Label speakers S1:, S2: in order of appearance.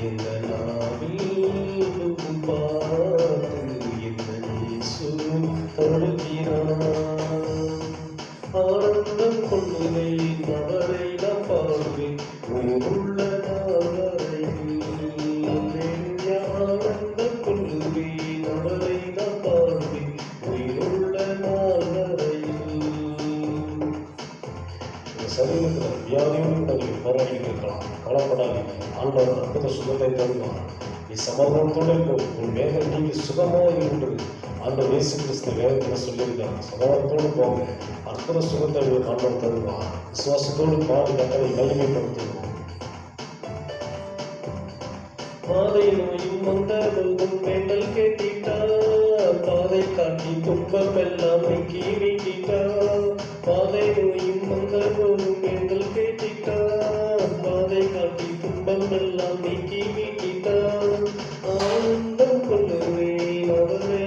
S1: எந்த நாவில் பார்த்து எந்த இயேசு தருகிறார். ஆனந்தம் கொள்ளுகை அவரை நாம் பார்வேன் உயிருள்ள நாள் வரையில். ஆனந்தம் கொள்ளுகை அவரை நாம் பார்வேன் உயிருள்ள நாள் வரையில். சரீரத்தில் வியாதியோடு கூட நீங்கள் போராடிட்டு இருக்கலாம். கவலைப்படாதீங்க. ஆண்டவர் அற்புத சுகத்தை தருவார். நீ சமாதானத்தோடு இருக்கும். உன் வேதனை நீங்க சுகமாக இருந்தது. ஆண்டவர் இயேசு கிறிஸ்து வேதத்தில் சொல்லியிருக்காங்க. சமாதானத்தோடு போங்க. அற்புத சுகத்தை உங்களுக்கு ஆண்டவர் தருவார். விசுவாசத்தோடு பாடி கட்டளை மகிமைப்படுத்துவோம். பாதை நோயும் வந்த போதும் வேண்டல் கேட்டிட்டார். பாதை காட்டி துன்பம் எல்லாம் நீக்கி நீக்கிட்டார். பாதை நோயும் வந்த போதும் வேண்டல் கேட்டிட்டார். பாதை காட்டி துன்பம் எல்லாம் நீக்கி நீக்கிட்டார். ஆனந்தம் கொள்ளுவேன் அவரை